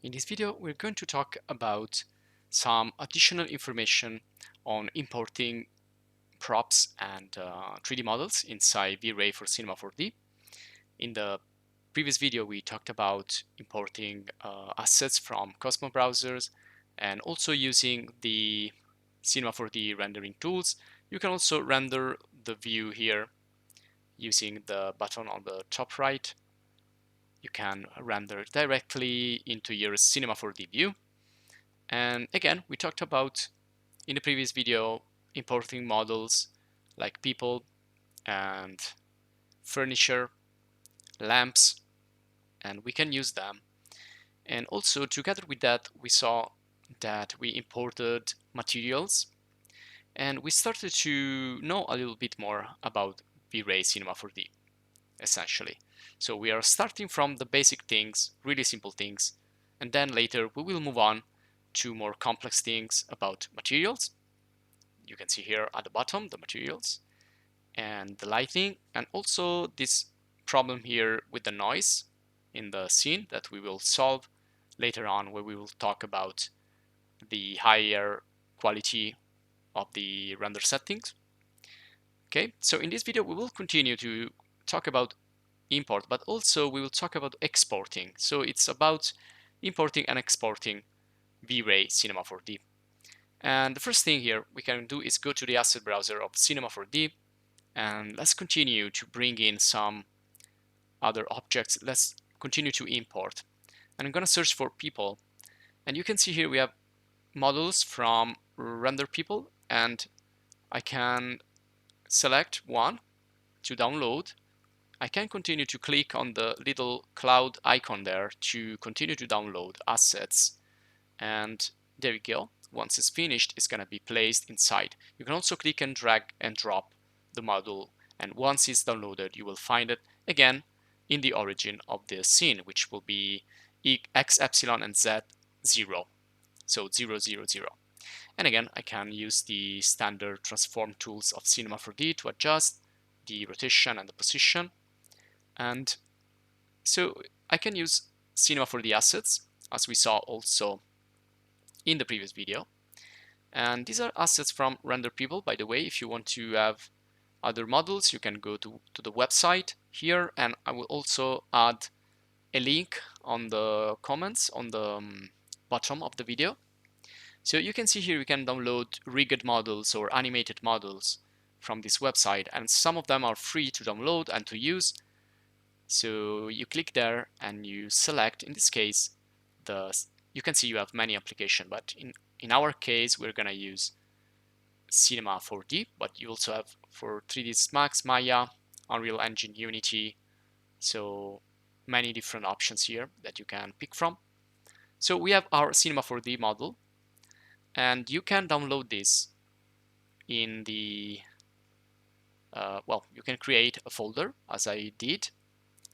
In this video, we're going to talk about some additional information on importing props and 3D models inside V-Ray for Cinema 4D. In the previous video, we talked about importing assets from Cosmo browsers and also using the Cinema 4D rendering tools. You can also render the view here using the button on the top right. You can render directly into your Cinema 4D view. And again, we talked about in the previous video importing models like people and furniture, lamps, and we can use them. And also together with that, we saw that we imported materials and we started to know a little bit more about V-Ray Cinema 4D, essentially. So we are starting from the basic things, really simple things, and then later we will move on to more complex things about materials. You can see here at the bottom the materials and the lighting, and also this problem here with the noise in the scene that we will solve later on, where we will talk about the higher quality of the render settings. Okay, so in this video we will continue to talk about import, but also we will talk about exporting. So it's about importing and exporting V-Ray Cinema 4D. And the first thing here we can do is go to the asset browser of Cinema 4D, and let's continue to bring in some other objects. Let's continue to import. And I'm going to search for people. And you can see here we have models from render people, and I can select one to download. I can continue to click on the little cloud icon there to continue to download assets. And there we go. Once it's finished, it's going to be placed inside. You can also click and drag and drop the model, and once it's downloaded, you will find it again in the origin of the scene, which will be x, epsilon, and z 0. So 0, 0, 0. And again, I can use the standard transform tools of Cinema 4D to adjust the rotation and the position. And so I can use Cinema 4D assets, as we saw also in the previous video. And these are assets from render people. By the way, if you want to have other models, you can go to the website here, and I will also add a link on the comments on the bottom of the video. So you can see here we can download rigged models or animated models from this website, and some of them are free to download and to use. So you click there and you select, in this case, you can see you have many applications, but in our case we're gonna use Cinema 4D, but you also have for 3ds Max, Maya, Unreal Engine, Unity, so many different options here that you can pick from. So we have our Cinema 4D model, and you can download this in the well, you can create a folder as I did,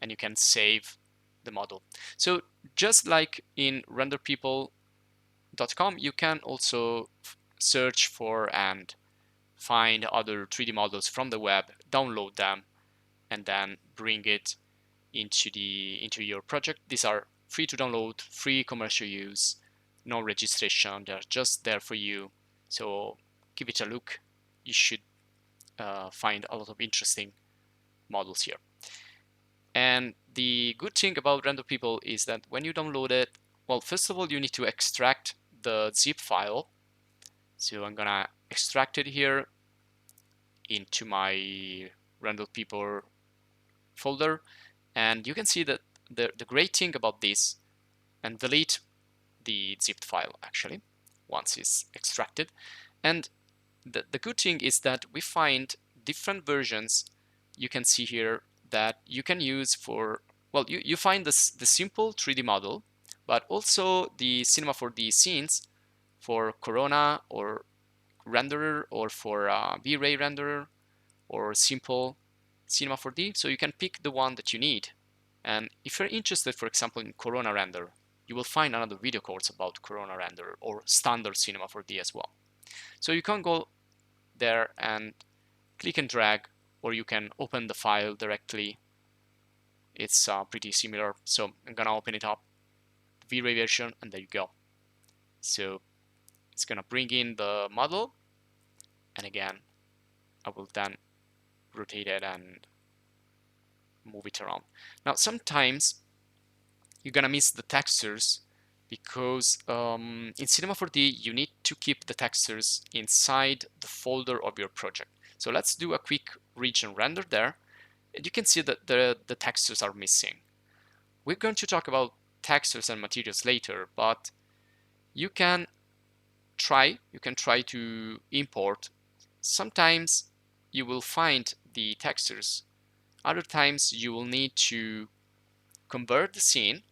and you can save the model. So just like in renderpeople.com, you can also search for and find other 3D models from the web, download them, and then bring it into your project. These are free to download, free commercial use, no registration. They're just there for you. So give it a look. You should find a lot of interesting models here. And the good thing about render people is that when you download it, well, first of all, you need to extract the zip file. So I'm gonna extract it here into my render people folder, and you can see that the great thing about this, and delete the zipped file actually once it's extracted. And the good thing is that we find different versions. You can see here that you can use for, well, you find the simple 3D model, but also the Cinema 4D scenes for Corona or renderer, or for V-Ray renderer, or simple Cinema 4D. So you can pick the one that you need. And if you're interested, for example, in Corona render, you will find another video course about Corona render or standard Cinema 4D as well. So you can go there and click and drag, or you can open the file directly. It's pretty similar. So I'm gonna open it up. V-Ray version, and there you go. So it's gonna bring in the model, and again, I will then rotate it and move it around. Now, sometimes you're gonna miss the textures because in Cinema 4D you need to keep the textures inside the folder of your project. So let's do a quick region render there, and you can see that the textures are missing. We're going to talk about textures and materials later, but you can try to import. Sometimes you will find the textures, other times you will need to convert the scene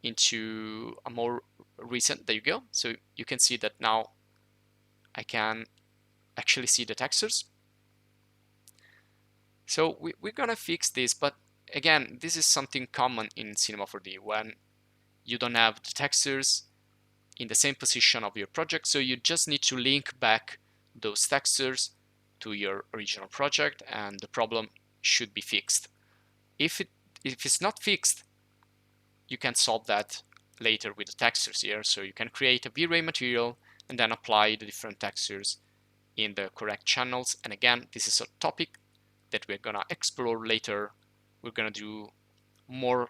into a more recent. There you go. So you can see that now I can actually see the textures. So we're gonna fix this, but again, this is something common in Cinema 4D when you don't have the textures in the same position of your project. So you just need to link back those textures to your original project, and the problem should be fixed. If it's not fixed, you can solve that later with the textures here. So you can create a V-Ray material and then apply the different textures in the correct channels. And again, this is a topic that we're gonna explore later. We're gonna do more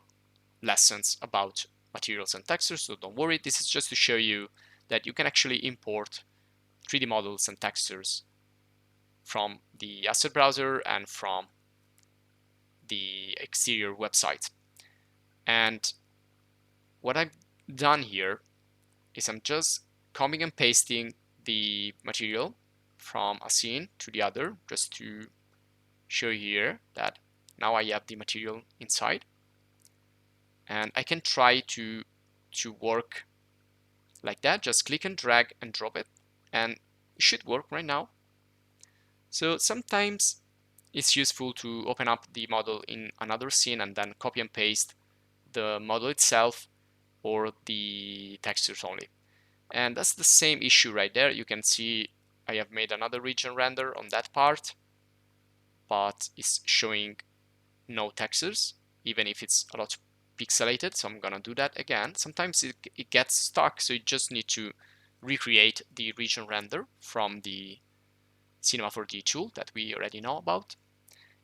lessons about materials and textures, so don't worry. This is just to show you that you can actually import 3D models and textures from the asset browser and from the exterior website. And what I've done here is I'm just copying and pasting the material from a scene to the other, just to show you here that now I have the material inside. And I can try to work like that. Just click and drag and drop it, and it should work right now. So sometimes it's useful to open up the model in another scene and then copy and paste the model itself or the textures only. And that's the same issue right there. You can see I have made another region render on that part, but it's showing no textures, even if it's a lot pixelated. So I'm gonna do that again. Sometimes it gets stuck, so you just need to recreate the region render from the Cinema 4D tool that we already know about.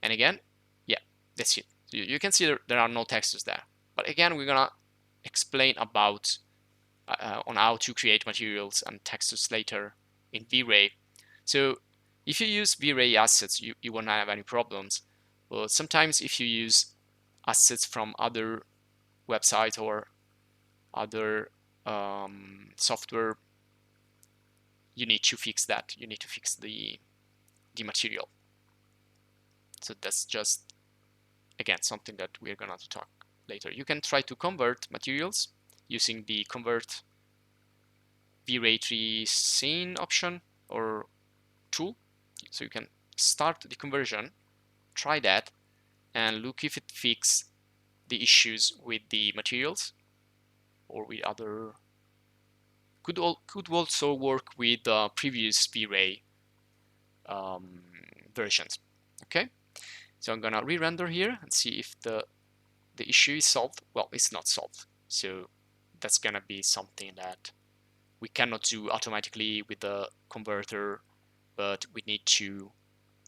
And again, yeah, that's it. So you can see there are no textures there. But again, we're gonna explain about on how to create materials and textures later in V-Ray. So if you use V-Ray assets, you won't have any problems. But sometimes if you use assets from other websites or other software, you need to fix that. You need to fix the material. So that's just, again, something that we're gonna talk later. You can try to convert materials using the convert V-Ray 3 scene option or tool. So you can start the conversion, try that, and look if it fixes the issues with the materials or with other. Could also work with previous V-Ray versions. Okay, so I'm gonna re-render here and see if the issue is solved. Well, it's not solved, so that's gonna be something that we cannot do automatically with the converter, but we need to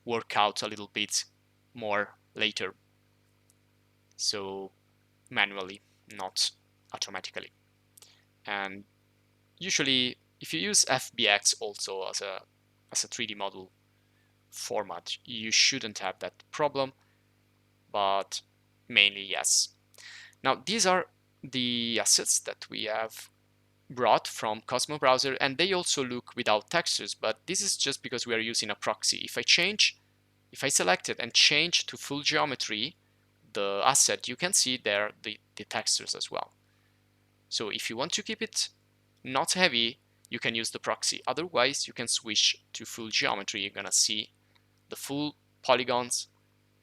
work out a little bit more later. So manually, not automatically. And usually, if you use FBX also as a 3D model format, you shouldn't have that problem, but mainly yes. Now, these are the assets that we have brought from Cosmos browser, and they also look without textures, but this is just because we are using a proxy. If I select it and change to full geometry, the asset, you can see there the textures as well. So if you want to keep it not heavy, you can use the proxy. Otherwise, you can switch to full geometry. You're gonna see the full polygons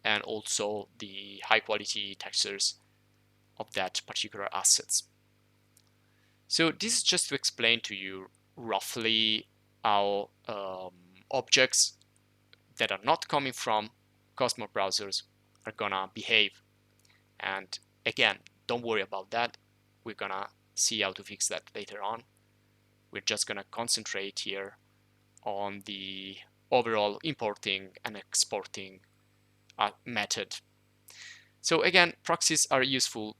and also the high quality textures of that particular assets. So this is just to explain to you roughly how objects that are not coming from Cosmos browsers are gonna behave. And again, don't worry about that. we're gonna see how to fix that later on. We're just gonna concentrate here on the overall importing and exporting method. So again, proxies are useful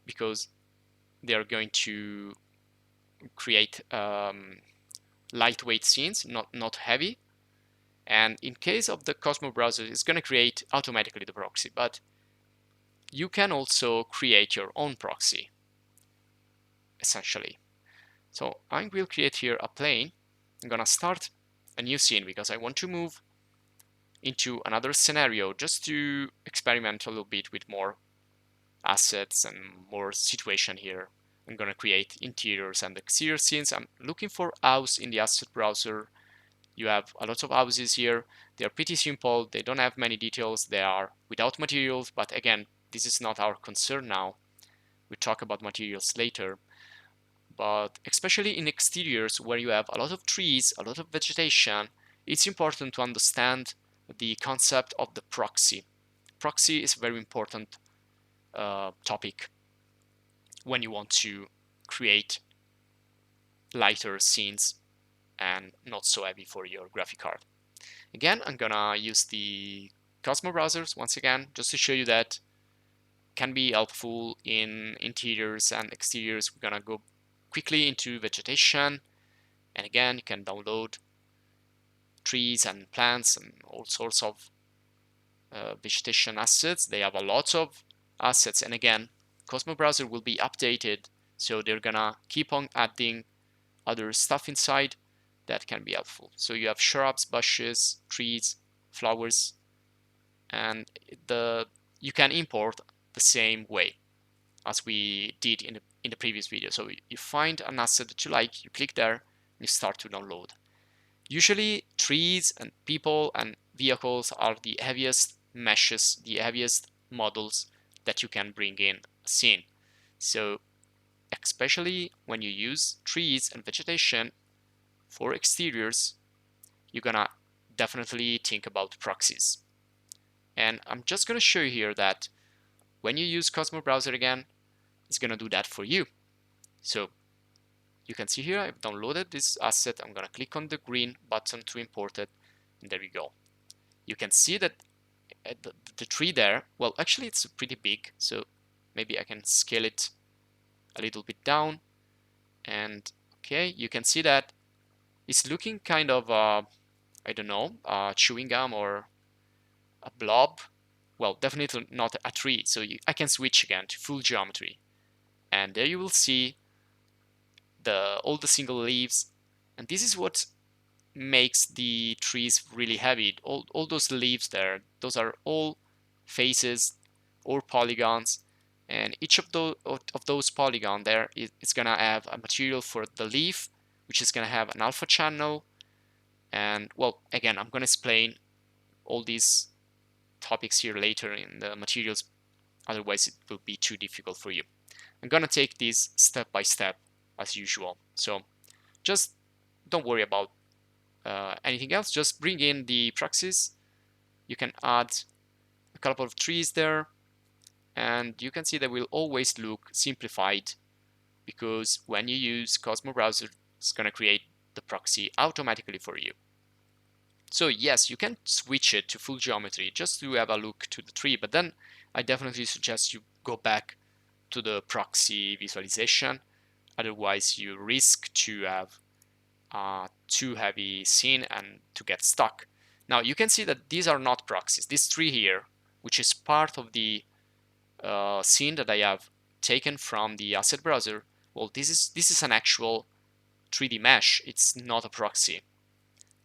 because they are going to create lightweight scenes, not heavy. And in case of the Cosmos browser, it's going to create automatically the proxy, but you can also create your own proxy, essentially. So I will create here a plane. I'm going to start a new scene because I want to move into another scenario just to experiment a little bit with more assets and more situation here. I'm going to create interiors and exterior scenes. I'm looking for house in the asset browser. You have a lot of houses here. They are pretty simple. They don't have many details. They are without materials, but again, this is not our concern now. We'll talk about materials later. But especially in exteriors where you have a lot of trees, a lot of vegetation, it's important to understand the concept of the proxy. Proxy is a very important topic when you want to create lighter scenes and not so heavy for your graphic card. Again, I'm gonna use the Cosmos browsers once again, just to show you that can be helpful in interiors and exteriors. We're gonna go quickly into vegetation, and again, you can download trees and plants and all sorts of vegetation assets. They have a lot of assets, and again, Cosmos browser will be updated, so they're gonna keep on adding other stuff inside that can be helpful. So you have shrubs, bushes, trees, flowers, and you can import the same way as we did in the previous video. So you find an asset that you like, you click there, and you start to download. Usually trees and people and vehicles are the heaviest meshes, the heaviest models that you can bring in a scene. So especially when you use trees and vegetation for exteriors, you're gonna definitely think about proxies. And I'm just gonna show you here that when you use Cosmos browser again, it's gonna do that for you. So you can see here I've downloaded this asset. I'm gonna click on the green button to import it, and there we go. You can see that the tree there, well, actually it's pretty big, so maybe I can scale it a little bit down, and okay, you can see that it's looking kind of I don't know, chewing gum or a blob. Well, definitely not a tree, so I can switch again to full geometry, and there you will see all the single leaves, and this is what makes the trees really heavy. All those leaves there, those are all faces or polygons, and each of those polygons there is gonna have a material for the leaf, which is gonna have an alpha channel. And well, again, I'm gonna explain all these topics here later in the materials, otherwise it will be too difficult for you. I'm gonna take this step by step as usual, so just don't worry about anything else. Just bring in the proxies. You can add a couple of trees there, and you can see they will always look simplified because when you use Cosmos browser, it's gonna create the proxy automatically for you. So yes, you can switch it to full geometry just to have a look to the tree, but then I definitely suggest you go back to the proxy visualization. Otherwise, you risk to have too heavy scene and to get stuck. Now you can see that these are not proxies. This tree here, which is part of the scene that I have taken from the asset browser, well, this is an actual 3D mesh. It's not a proxy,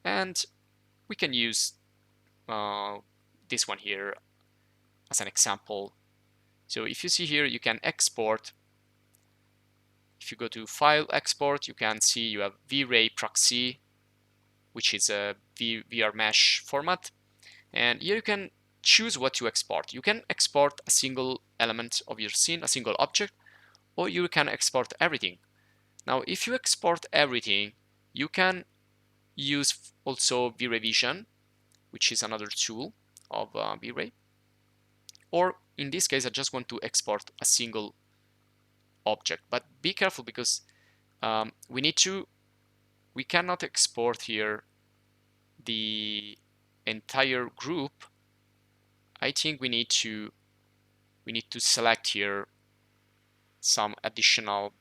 and we can use this one here as an example. So if you see here, you can export. If you go to File, Export, you can see you have Vray Proxy, which is a VRmesh format. And here you can choose what to export. You can export a single element of your scene, a single object, or you can export everything. Now, if you export everything, you can use also V-Ray Vision, which is another tool of V-Ray. Or in this case, I just want to export a single object. But be careful because we cannot export here the entire group. I think we need to select here some additional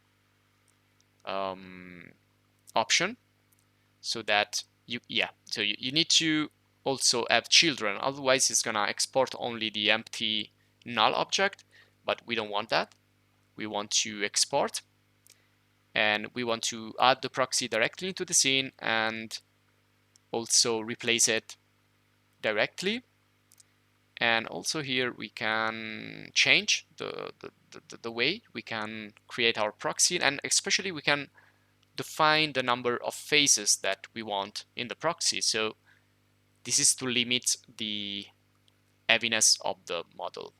option, so that you need to also have children, otherwise it's gonna export only the empty null object, but we don't want that. We want to export, and we want to add the proxy directly into the scene and also replace it directly. And also here we can change the way we can create our proxy, and especially we can define the number of phases that we want in the proxy. So this is to limit the heaviness of the model.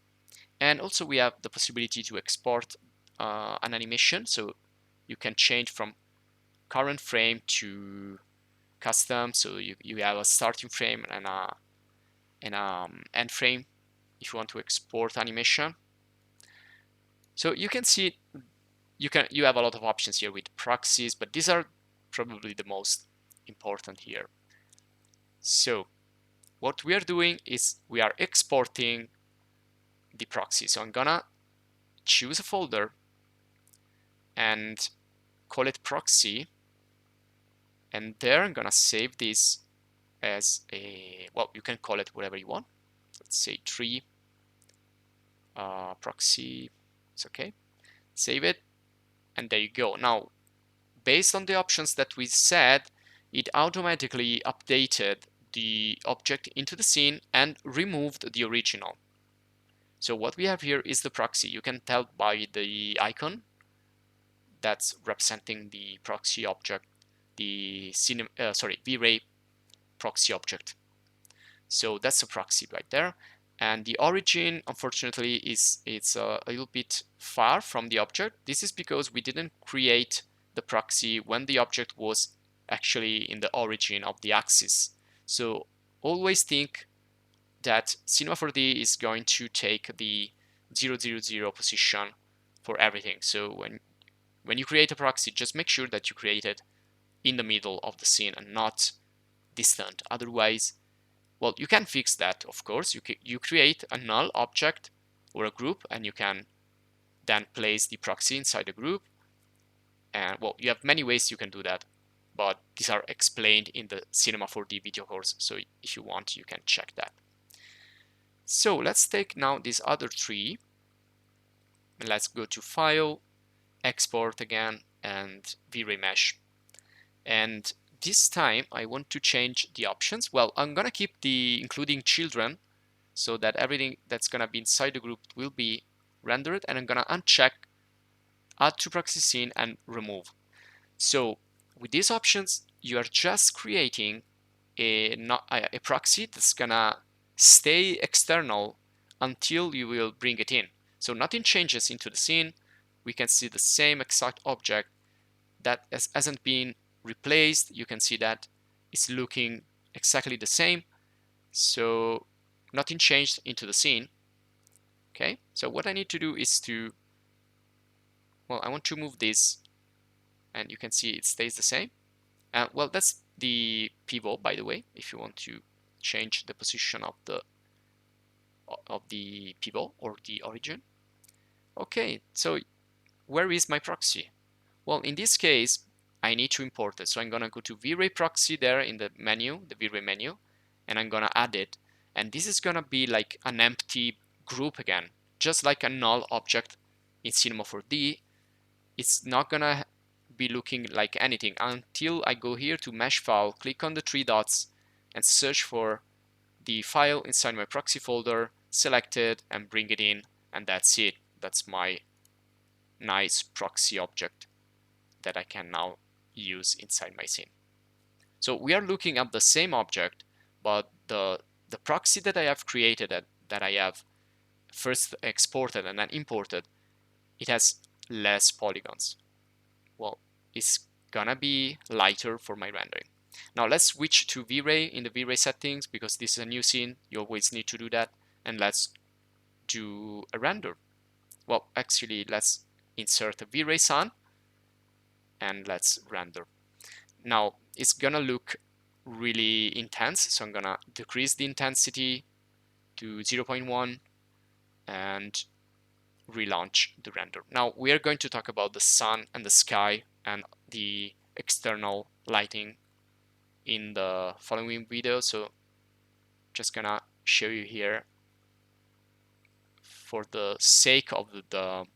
And also we have the possibility to export an animation, so you can change from current frame to custom. So you have a starting frame and a end frame if you want to export animation. So you can see you have a lot of options here with proxies, but these are probably the most important here. So what we are doing is we are exporting the proxy. So I'm gonna choose a folder and call it proxy, and there I'm gonna save this as a, well, you can call it whatever you want. Let's say tree proxy. It's okay. Save it, and there you go. Now, based on the options that we set, it automatically updated the object into the scene and removed the original. So what we have here is the proxy. You can tell by the icon that's representing the proxy object, the Vray proxy object. So that's a proxy right there. And the origin, unfortunately, it's a little bit far from the object. This is because we didn't create the proxy when the object was actually in the origin of the axis. So always think that Cinema 4D is going to take the 000 position for everything. So when you create a proxy, just make sure that you create it in the middle of the scene and not distant. Otherwise, well, you can fix that, of course. You create a null object or a group, and you can then place the proxy inside the group. And well, you have many ways you can do that, but these are explained in the Cinema 4D video course. So if you want, you can check that. So let's take now this other tree, and let's go to File, Export again, and VRmesh. And this time I want to change the options. Well, I'm gonna keep the including children, so that everything that's gonna be inside the group will be rendered, and I'm gonna uncheck Add to Proxy Scene and Remove. So with these options, you are just creating a proxy that's gonna stay external until you will bring it in. So nothing changes into the scene. We can see the same exact object that hasn't been replaced. You can see that it's looking exactly the same. So nothing changed into the scene. Okay, so what I need to do is to, well, I want to move this, and you can see it stays the same. Well, that's the pivot, by the way, if you want to change the position of the pivot or the origin. Okay, so where is my proxy? Well, in this case, I need to import it. So I'm gonna go to Vray Proxy there in the menu, the Vray menu, and I'm gonna add it. And this is gonna be like an empty group again, just like a null object in Cinema 4D. It's not gonna be looking like anything until I go here to Mesh File, click on the three dots, and search for the file inside my proxy folder, select it, and bring it in, and that's it. That's my nice proxy object that I can now use inside my scene. So we are looking at the same object, but the proxy that I have created, that I have first exported and then imported, it has less polygons. Well, it's gonna be lighter for my rendering. Now let's switch to Vray in the Vray settings, because this is a new scene. You always need to do that. And let's do a render. Well, actually, let's insert a V-Ray sun, and let's render. Now it's gonna look really intense, so I'm gonna decrease the intensity to 0.1 and relaunch the render. Now we are going to talk about the sun and the sky and the external lighting in the following video, so just gonna show you here for the sake of the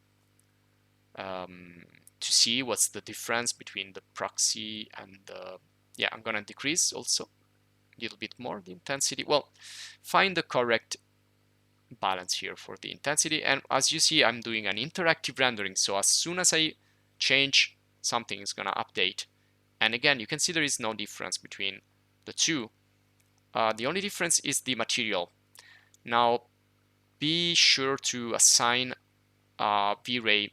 to see what's the difference between the proxy and the, yeah, I'm gonna decrease also a little bit more the intensity. Well, find the correct balance here for the intensity, and as you see, I'm doing an interactive rendering, so as soon as I change something, it's gonna update. And again, you can see there is no difference between the two. The only difference is the material. Now be sure to assign V-Ray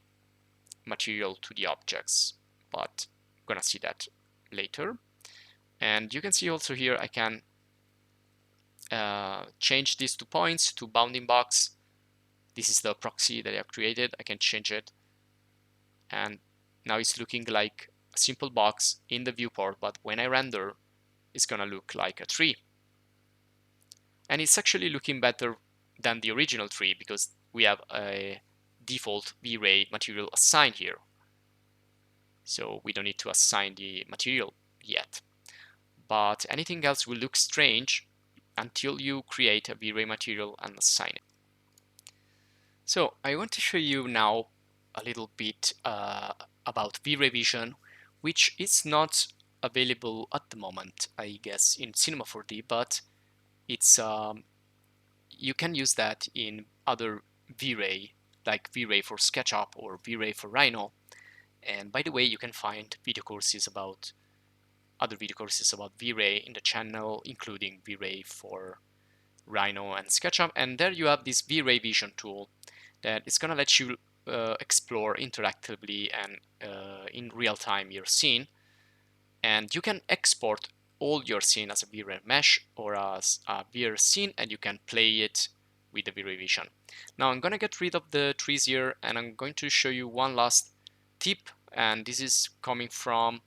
material to the objects, but I'm gonna see that later. And you can see also here I can change these 2 points to bounding box. This is the proxy that I have created. I can change it, and now it's looking like a simple box in the viewport, but when I render, it's gonna look like a tree. And it's actually looking better than the original tree because we have a default V-Ray material assigned here. So we don't need to assign the material yet. But anything else will look strange until you create a V-Ray material and assign it. So I want to show you now a little bit about V-Ray Vision, which is not available at the moment, I guess, in Cinema 4D, but it's you can use that in other V-Ray, like V-Ray for SketchUp or V-Ray for Rhino. And by the way, you can find other video courses about V-Ray in the channel, including V-Ray for Rhino and SketchUp. And there you have this V-Ray Vision tool that is going to let you explore interactively and in real time your scene. And you can export all your scene as a VRmesh or as a VR scene, and you can play it with the V-Ray Vision. Now I'm going to get rid of the trees here, and I'm going to show you one last tip, and this is coming from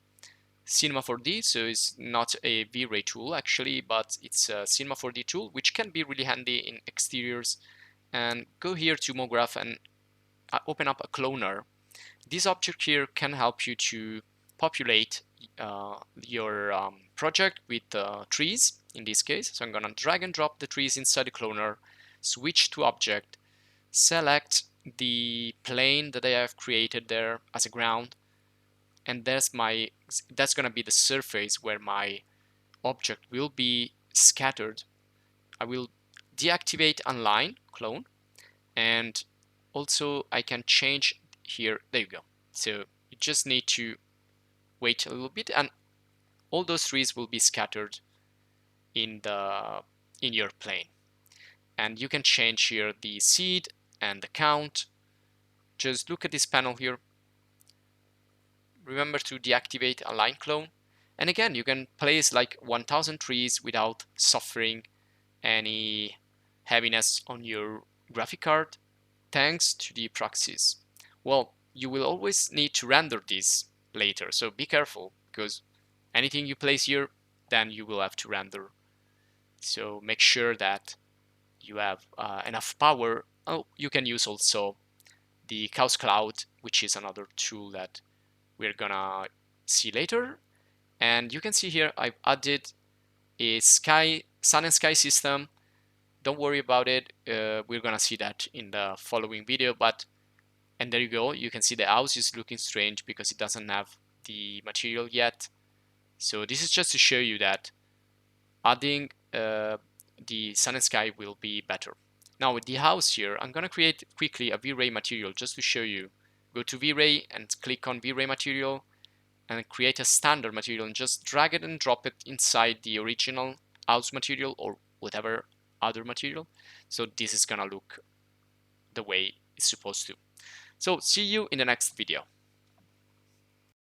Cinema 4D, so it's not a V-Ray tool actually, but it's a Cinema 4D tool which can be really handy in exteriors. And go here to MoGraph and open up a cloner. This object here can help you to populate your project with trees in this case. So I'm gonna drag and drop the trees inside the cloner, switch to object, select the plane that I have created there as a ground, and that's gonna be the surface where my object will be scattered. I will deactivate Unline Clone, and also I can change here. There you go. So you just need to wait a little bit, and all those trees will be scattered in your plane. And you can change here the seed and the count. Just look at this panel here. Remember to deactivate Align Clone. And again, you can place like 1000 trees without suffering any heaviness on your graphic card, thanks to the proxies. Well, you will always need to render this later, so be careful, because anything you place here, then you will have to render. So make sure that you have enough power. Oh, you can use also the Chaos Cloud, which is another tool that we're gonna see later. And you can see here I've added a sun and sky system. Don't worry about it. We're gonna see that in the following video. And there you go. You can see the house is looking strange because it doesn't have the material yet. So this is just to show you that adding the sun and sky will be better. Now with the house here, I'm gonna create quickly a V-Ray material just to show you. Go to V-Ray and click on V-Ray material and create a standard material and just drag it and drop it inside the original house material or whatever other material. So this is gonna look the way it's supposed to. So see you in the next video.